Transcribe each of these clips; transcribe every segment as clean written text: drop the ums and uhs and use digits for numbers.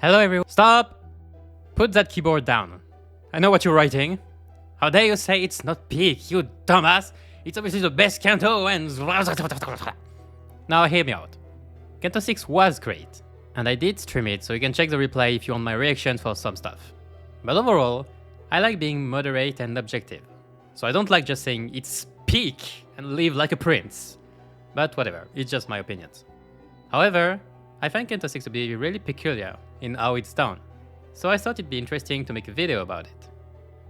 Hello everyone. Stop! Put that keyboard down. I know what you're writing. How dare you say it's not peak, you dumbass! It's obviously the best Canto and... Now hear me out. Canto 6 was great, and I did stream it, so you can check the replay if you want my reaction for some stuff. But overall, I like being moderate and objective. So I don't like just saying it's peak and live like a prince. But whatever, it's just my opinions. However, I find Canto 6 to be really peculiar in how it's done, so I thought it'd be interesting to make a video about it.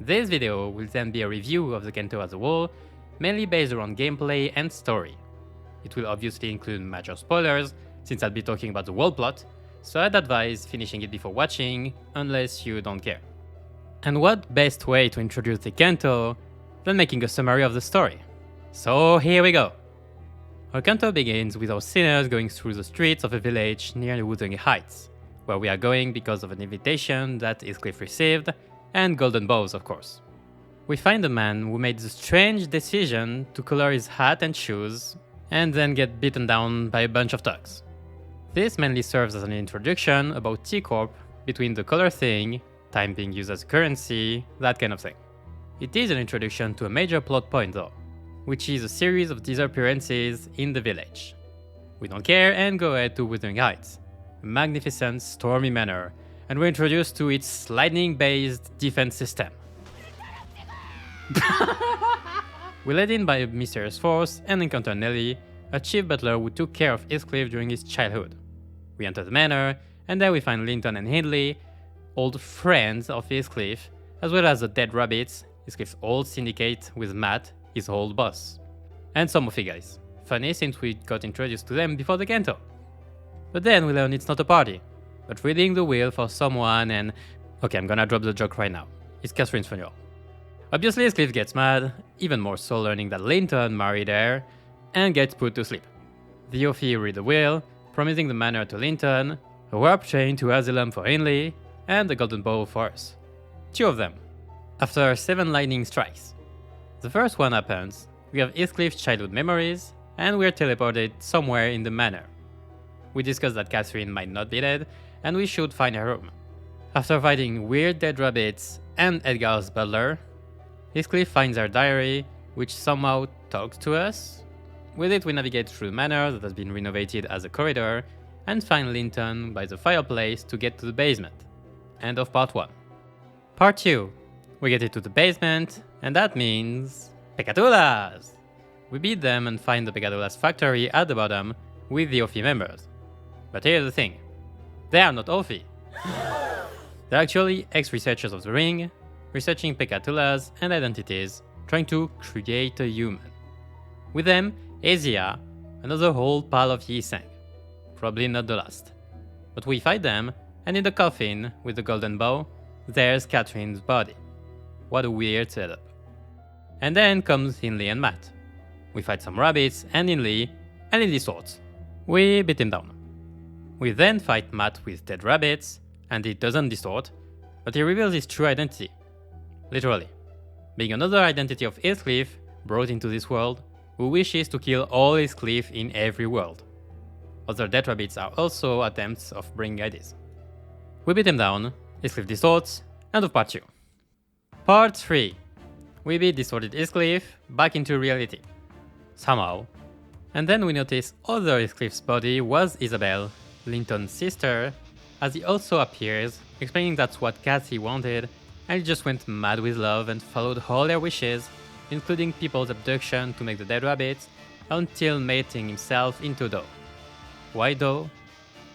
This video will then be a review of the Canto as a whole, mainly based around gameplay and story. It will obviously include major spoilers, since I'll be talking about the whole plot, so I'd advise finishing it before watching, unless you don't care. And what best way to introduce the Canto than making a summary of the story? So here we go! Our Canto begins with our sinners going through the streets of a village near the Wuthering Heights, where we are going because of an invitation that Heathcliff received, and golden bows of course. We find a man who made the strange decision to color his hat and shoes, and then get beaten down by a bunch of thugs. This mainly serves as an introduction about T-Corp between the color thing, time being used as currency, that kind of thing. It is an introduction to a major plot point though, which is a series of disappearances in the village. We don't care and go ahead to Wuthering Heights, a magnificent stormy manor, and we're introduced to its lightning-based defense system. We led in by a mysterious force and encounter Nelly, a chief butler who took care of Heathcliff during his childhood. We enter the manor, and there we find Linton and Hindley, old friends of Heathcliff, as well as the dead rabbits, Heathcliff's old syndicate with Matt, his old boss. And some Muffy guys. Funny since we got introduced to them before the Canto. But then we learn it's not a party, but reading the will for someone and... Okay, I'm gonna drop the joke right now. It's Catherine's funeral. Obviously Heathcliff gets mad, even more so learning that Linton married her, and gets put to sleep. The Yuffie read the will, promising the manor to Linton, a warp chain to Asylum for Hindley, and the golden bow for us. 2 of them. After 7 lightning strikes. The first one happens, we have Heathcliff's childhood memories, and we're teleported somewhere in the manor. We discuss that Catherine might not be dead, and we should find her room. After fighting weird dead rabbits and Edgar's butler, Heathcliff finds her diary, which somehow talks to us. With it we navigate through the manor that has been renovated as a corridor, and find Linton by the fireplace to get to the basement. End of part 1. Part 2. We get into the basement, and that means... Pecatulas! We beat them and find the Pecatulas factory at the bottom with the Yuffie members. But here's the thing. They are not Yuffie. They're actually ex-researchers of the ring, researching Pecatulas and identities, trying to create a human. With them, Heya, another whole pile of Yi-Sang. Probably not the last. But we fight them, and in the coffin, with the golden bow, there's Catherine's body. What a weird setup. And then comes Hindley and Matt. We fight some rabbits and Hindley swords. We beat him down. We then fight Matt with dead rabbits, and he doesn't distort, but he reveals his true identity. Literally. Being another identity of Heathcliff brought into this world, who wishes to kill all Heathcliff in every world. Other dead rabbits are also attempts of bringing ideas. We beat him down, Heathcliff distorts, end of part 2. Part 3. We beat distorted Heathcliff back into reality. Somehow. And then we notice other Heathcliff's body was Isabel, Linton's sister, as he also appears, explaining that's what Cathy wanted, and he just went mad with love and followed all their wishes, including people's abduction to make the dead rabbits, until mating himself into dough. Why dough?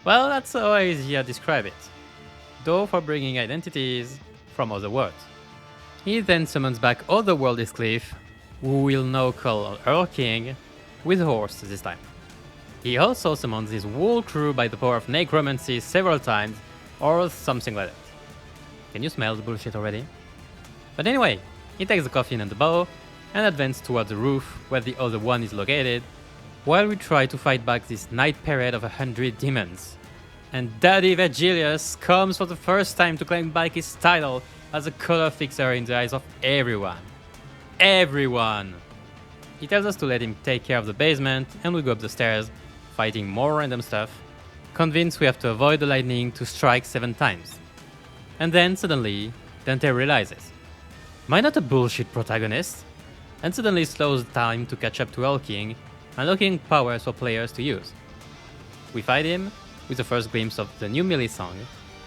Well, that's how Heya described it. Dough for bringing identities from other worlds. He then summons back Otherworld Heathcliff, who we'll now call Earl King, with a horse this time. He also summons his whole crew by the power of necromancy several times, or something like that. Can you smell the bullshit already? But anyway, he takes the coffin and the bow, and advances towards the roof where the other one is located, while we try to fight back this night parade of 100 demons. And Daddy Vergilius comes for the first time to claim back his title as a color fixer in the eyes of everyone. Everyone! He tells us to let him take care of the basement, and we go up the stairs, fighting more random stuff, convinced we have to avoid the lightning to strike 7 times. And then suddenly, Dante realizes, am I not a bullshit protagonist? And suddenly slows time to catch up to All King, unlocking powers for players to use. We fight him with the first glimpse of the new melee song,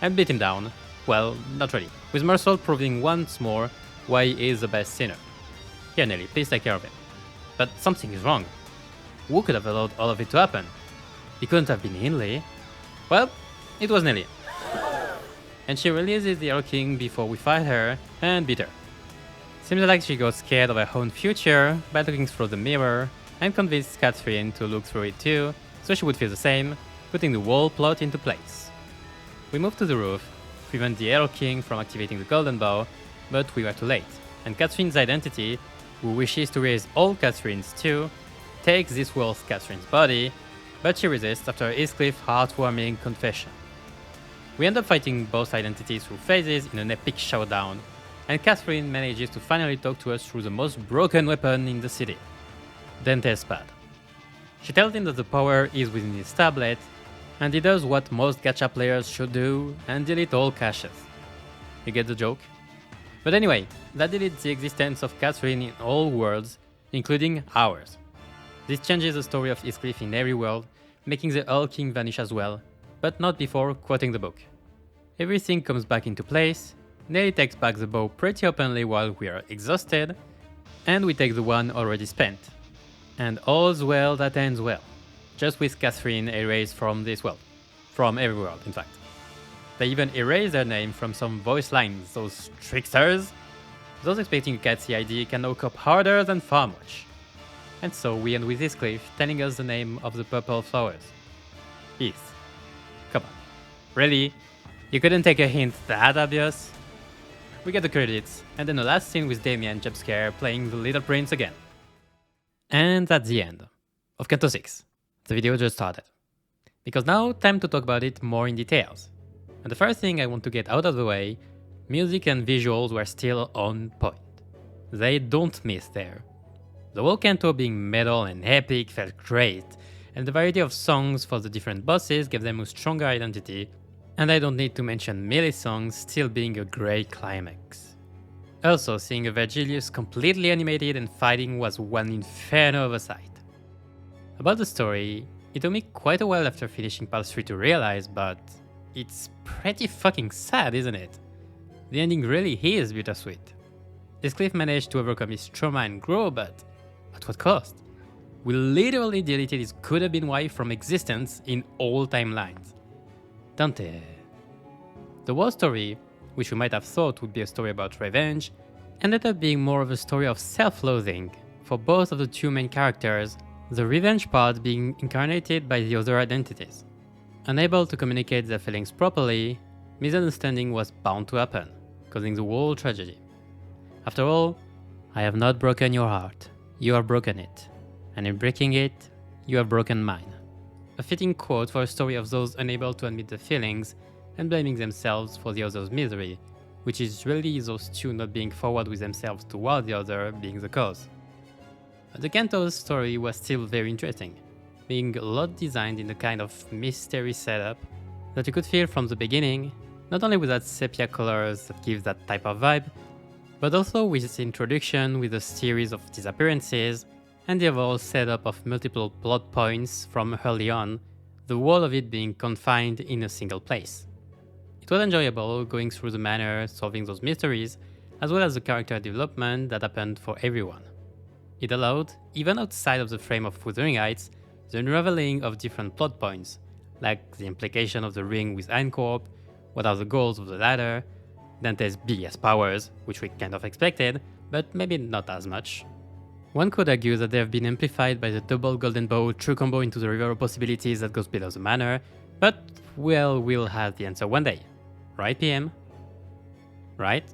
and beat him down, well, not really, with Mercel proving once more why he is the best sinner. Here Nelly, please take care of him. But something is wrong. Who could have allowed all of it to happen? It couldn't have been Hindley. Well, it was Nelly. And she releases the All King before we fight her and beat her. Seems like she got scared of her own future by looking through the mirror and convinced Catherine to look through it too, so she would feel the same, putting the whole plot into place. We moved to the roof, prevent the All King from activating the golden bow, but we were too late, and Catherine's identity, who wishes to raise all Catherines too, takes this world's Catherine's body, but she resists after Heathcliff's heartwarming confession. We end up fighting both identities through phases in an epic showdown, and Catherine manages to finally talk to us through the most broken weapon in the city, Dante's pad. She tells him that the power is within his tablet, and he does what most gacha players should do and delete all caches. You get the joke? But anyway, that deletes the existence of Catherine in all worlds, including ours. This changes the story of Heathcliff in every world, making the All King vanish as well, but not before quoting the book. Everything comes back into place, Nelly takes back the bow pretty openly while we are exhausted, and we take the one already spent. And all's well that ends well, just with Catherine erased from this world. From every world, in fact. They even erase their name from some voice lines, those tricksters. Those expecting a Cathy ID can now cop harder than Farmwatch. And so we end with Heathcliff telling us the name of the purple flowers. Heath. Come on. Really? You couldn't take a hint that obvious? We get the credits, and then the last scene with Damien jumpscare playing the Little Prince again. And that's the end of Canto 6. The video just started. Because now, time to talk about it more in details. And the first thing I want to get out of the way, music and visuals were still on point. They don't miss there. The whole Canto being metal and epic felt great, and the variety of songs for the different bosses gave them a stronger identity, and I don't need to mention melee songs still being a great climax. Also, seeing a Vergilius completely animated and fighting was one inferno of a sight. About the story, it took me quite a while after finishing part 3 to realize, but it's pretty fucking sad, isn't it? The ending really is bittersweet. Heathcliff managed to overcome his trauma and grow, but at what cost? We literally deleted his could-have-been wife from existence in all timelines. Dante. The war story, which we might have thought would be a story about revenge, ended up being more of a story of self-loathing for both of the two main characters, the revenge part being incarnated by the other identities. Unable to communicate their feelings properly, misunderstanding was bound to happen, causing the whole tragedy. After all, I have not broken your heart, you have broken it, and in breaking it, you have broken mine. A fitting quote for a story of those unable to admit their feelings and blaming themselves for the other's misery, which is really those two not being forward with themselves toward the other being the cause. The Cantos story was still very interesting, being a lot designed in a kind of mystery setup that you could feel from the beginning, not only with that sepia colors that give that type of vibe, but also with its introduction with a series of disappearances and the overall setup of multiple plot points from early on, the whole of it being confined in a single place. It was enjoyable going through the manor, solving those mysteries, as well as the character development that happened for everyone. It allowed, even outside of the frame of Wuthering Heights, the unraveling of different plot points, like the implication of the ring with Einkorp, what are the goals of the ladder, Dante's BS powers, which we kind of expected, but maybe not as much. One could argue that they have been amplified by the double golden bow true combo into the river of possibilities that goes below the manor, but well, we'll have the answer one day. Right, PM? Right?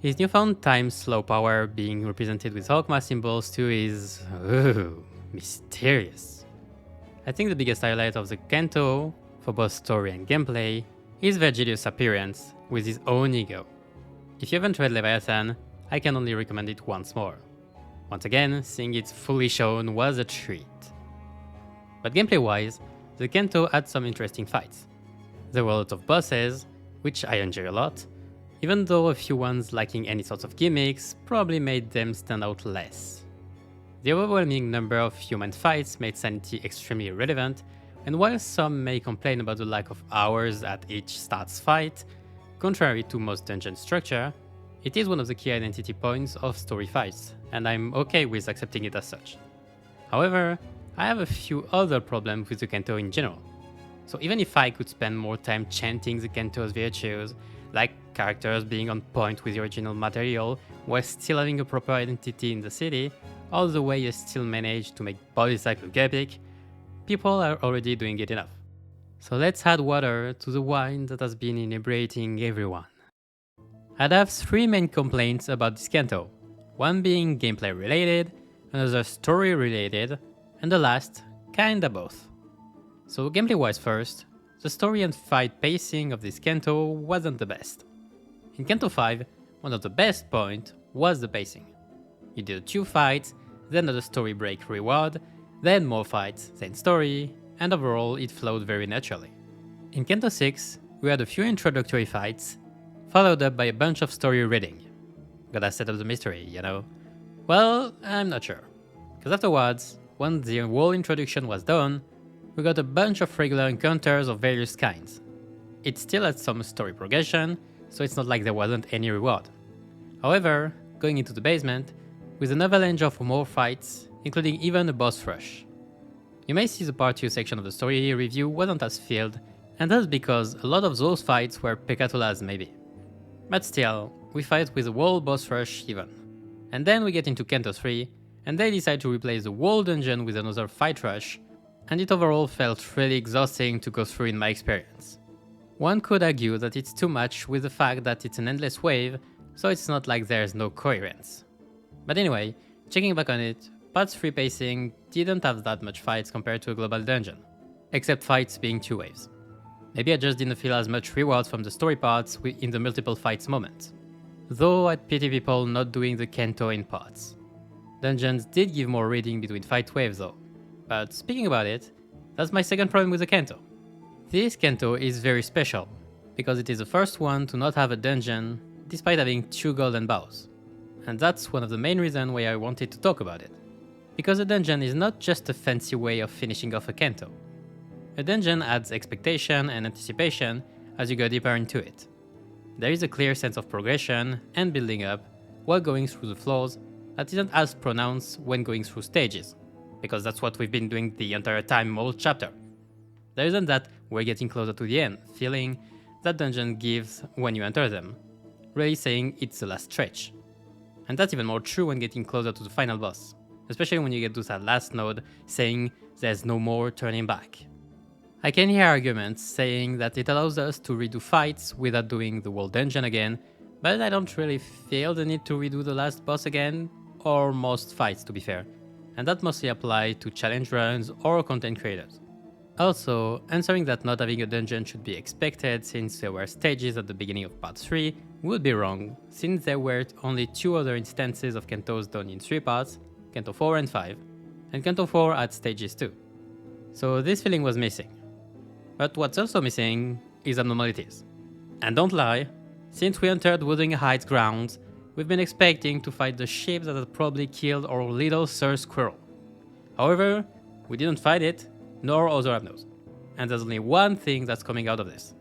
His newfound time slow power being represented with Hawkma symbols too is mysterious. I think the biggest highlight of the Canto, for both story and gameplay, is Vergilius' appearance with his own ego. If you haven't read Leviathan, I can only recommend it once more. Once again, seeing it fully shown was a treat. But gameplay-wise, the Canto had some interesting fights. There were a lot of bosses, which I enjoy a lot, even though a few ones lacking any sorts of gimmicks probably made them stand out less. The overwhelming number of human fights made sanity extremely relevant, and while some may complain about the lack of hours at each starts fight, contrary to most dungeon structure, it is one of the key identity points of story fights, and I'm okay with accepting it as such. However, I have a few other problems with the Canto in general. So even if I could spend more time chanting the Canto's virtues, like characters being on point with the original material while still having a proper identity in the city, all the way you still manage to make Bodysack look epic, people are already doing it enough. So let's add water to the wine that has been inebriating everyone. I'd have three main complaints about this Canto, one being gameplay related, another story related, and the last, kinda both. So gameplay wise first, the story and fight pacing of this Canto wasn't the best. In Canto 5, one of the best points was the pacing. You did 2 fights, then another story break reward, then more fights, then story, and overall it flowed very naturally. In Canto 6, we had a few introductory fights, followed up by a bunch of story reading. Gotta set up the mystery, you know? Well, I'm not sure. Because afterwards, once the whole introduction was done, we got a bunch of regular encounters of various kinds. It still had some story progression, so it's not like there wasn't any reward. However, going into the basement, with an avalanche of more fights, including even a boss rush. You may see the part 2 section of the story review wasn't as filled, and that's because a lot of those fights were peccatolas maybe. But still, we fight with a whole boss rush even. And then we get into Canto 3, and they decide to replace the whole dungeon with another fight rush, and it overall felt really exhausting to go through in my experience. One could argue that it's too much with the fact that it's an endless wave, so it's not like there's no coherence. But anyway, checking back on it, Part 3 pacing didn't have that much fights compared to a global dungeon, except fights being 2 waves. Maybe I just didn't feel as much rewards from the story parts in the multiple fights moments. Though I'd pity people not doing the Canto in parts. Dungeons did give more reading between fight waves though. But speaking about it, that's my second problem with the Canto. This Canto is very special, because it is the first one to not have a dungeon despite having 2 golden bows. And that's one of the main reasons why I wanted to talk about it. Because a dungeon is not just a fancy way of finishing off a Canto. A dungeon adds expectation and anticipation as you go deeper into it. There is a clear sense of progression and building up while going through the floors that isn't as pronounced when going through stages, because that's what we've been doing the entire time all chapter. There isn't that we're getting closer to the end feeling that dungeon gives when you enter them, really saying it's the last stretch. And that's even more true when getting closer to the final boss, especially when you get to that last node saying there's no more turning back. I can hear arguments saying that it allows us to redo fights without doing the whole dungeon again, but I don't really feel the need to redo the last boss again, or most fights to be fair, and that mostly applies to challenge runs or content creators. Also, answering that not having a dungeon should be expected since there were stages at the beginning of part 3 would be wrong, since there were only 2 other instances of Cantos done in 3 parts, Canto 4 and 5, and Canto 4 had stages too. So this feeling was missing. But what's also missing is abnormalities. And don't lie, since we entered Wuthering Heights grounds, we've been expecting to fight the ship that had probably killed our little Sir Squirrel. However, we didn't fight it, nor other abnos. And there's only one thing that's coming out of this.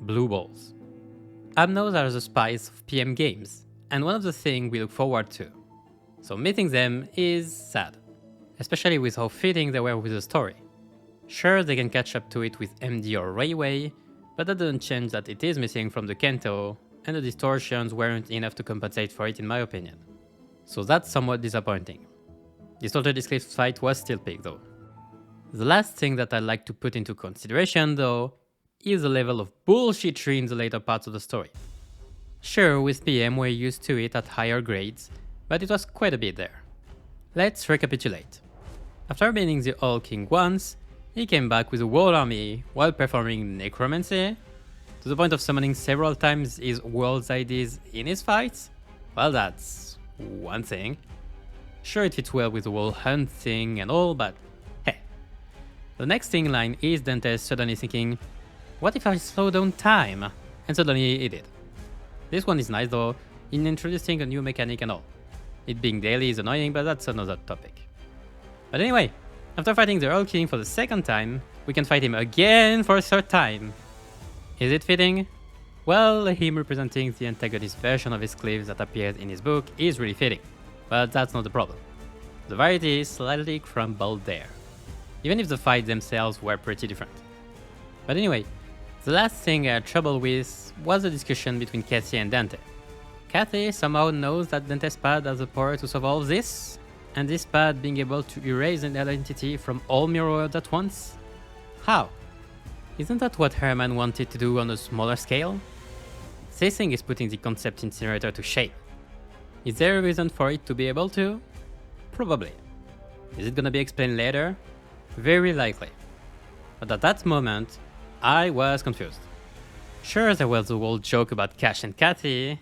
Blue balls. Abnos are the spice of PM games, and one of the things we look forward to. So meeting them is sad, especially with how fitting they were with the story. Sure, they can catch up to it with MD or Railway, but that doesn't change that it is missing from the Canto, and the distortions weren't enough to compensate for it in my opinion. So that's somewhat disappointing. This Altered Cliff fight was still big though. The last thing that I'd like to put into consideration though, is the level of bullshittery in the later parts of the story. Sure, with PM we're used to it at higher grades, but it was quite a bit there. Let's recapitulate. After beating the Old King once, he came back with a whole army while performing necromancy, to the point of summoning several times his world's IDs in his fights? Well, that's one thing. Sure, it fits well with the whole hunt thing and all, but hey. The next thing in line is Dante suddenly thinking, what if I slow down time? And suddenly he did. This one is nice though, in introducing a new mechanic and all. It being daily is annoying, but that's another topic. But anyway, after fighting the Earl King for the second time, we can fight him again for a third time. Is it fitting? Well, him representing the antagonist version of his cliff that appears in his book is really fitting, but that's not the problem. The variety is slightly crumbled there, even if the fights themselves were pretty different. But anyway, the last thing I had trouble with was the discussion between Cassie and Dante. Cassie somehow knows that Dante's pad has the power to solve all of this, and this pad being able to erase an identity from all mirror worlds at once? How? Isn't that what Herman wanted to do on a smaller scale? This thing is putting the concept incinerator to shame. Is there a reason for it to be able to? Probably. Is it gonna be explained later? Very likely. But at that moment, I was confused. Sure, there was the whole joke about Cash and Cathy.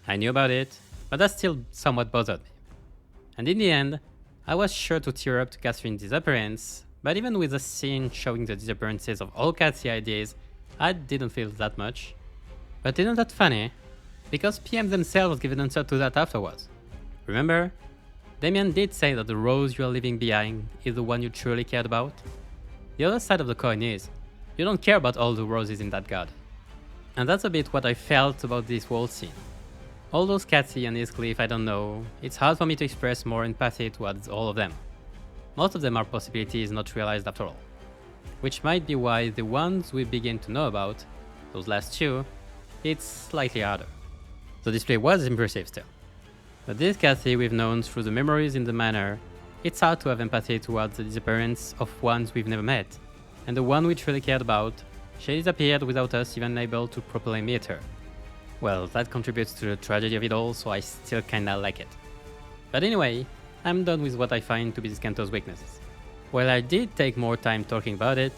I knew about it, but that still somewhat bothered me. And in the end, I was sure to tear up to Catherine's disappearance, but even with the scene showing the disappearances of all Cathy ideas, I didn't feel that much. But isn't that funny? Because PM themselves gave an answer to that afterwards. Remember? Damien did say that the rose you are leaving behind is the one you truly cared about. The other side of the coin is, you don't care about all the roses in that garden. And that's a bit what I felt about this whole scene. All those Cathy and Heathcliff, I don't know, it's hard for me to express more empathy towards all of them. Most of them are possibilities not realized after all. Which might be why the ones we begin to know about, those last two, it's slightly harder. The display was impressive still. But this Cathy we've known through the memories in the manor, it's hard to have empathy towards the disappearance of ones we've never met, and the one we truly cared about, she disappeared without us even able to properly meet her. Well, that contributes to the tragedy of it all, so I still kinda like it. But anyway, I'm done with what I find to be this Canto's weaknesses. While I did take more time talking about it,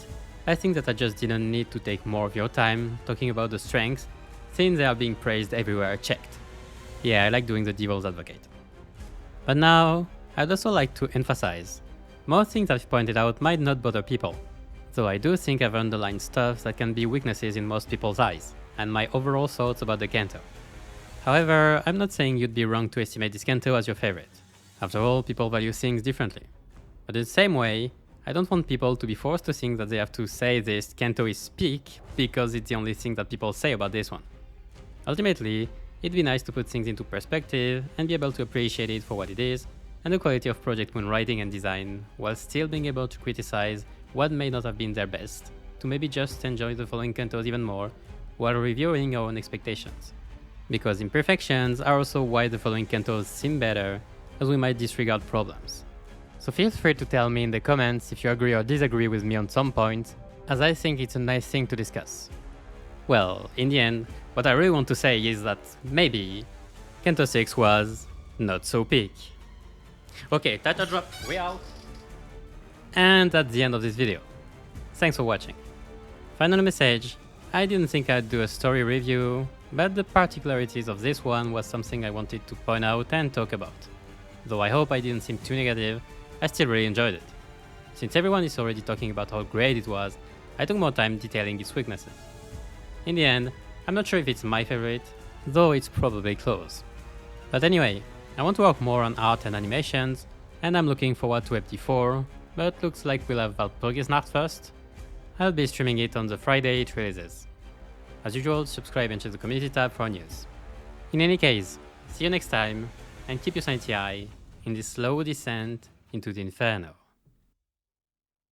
I think that I just didn't need to take more of your time talking about the strengths, since they are being praised everywhere I checked. Yeah, I like doing the devil's advocate. But now, I'd also like to emphasize, most things I've pointed out might not bother people, though I do think I've underlined stuff that can be weaknesses in most people's eyes, and my overall thoughts about the Canto. However, I'm not saying you'd be wrong to estimate this Canto as your favorite. After all, people value things differently. But in the same way, I don't want people to be forced to think that they have to say this Canto is peak because it's the only thing that people say about this one. Ultimately, it'd be nice to put things into perspective and be able to appreciate it for what it is, and the quality of Project Moon writing and design, while still being able to criticize what may not have been their best, to maybe just enjoy the following Cantos even more, while reviewing our own expectations. Because imperfections are also why the following Cantos seem better, as we might disregard problems. So feel free to tell me in the comments if you agree or disagree with me on some points, as I think it's a nice thing to discuss. Well, in the end, what I really want to say is that maybe Canto 6 was not so peak. Okay, title drop, we out. And that's the end of this video. Thanks for watching. Final message, I didn't think I'd do a story review, but the particularities of this one was something I wanted to point out and talk about. Though I hope I didn't seem too negative, I still really enjoyed it. Since everyone is already talking about how great it was, I took more time detailing its weaknesses. In the end, I'm not sure if it's my favorite, though it's probably close. But anyway, I want to work more on art and animations, and I'm looking forward to FD4, but looks like we'll have Valpurgis art first. I'll be streaming it on the Friday it releases. As usual, subscribe and check the community tab for news. In any case, see you next time, and keep your sanity high in this slow descent into the inferno.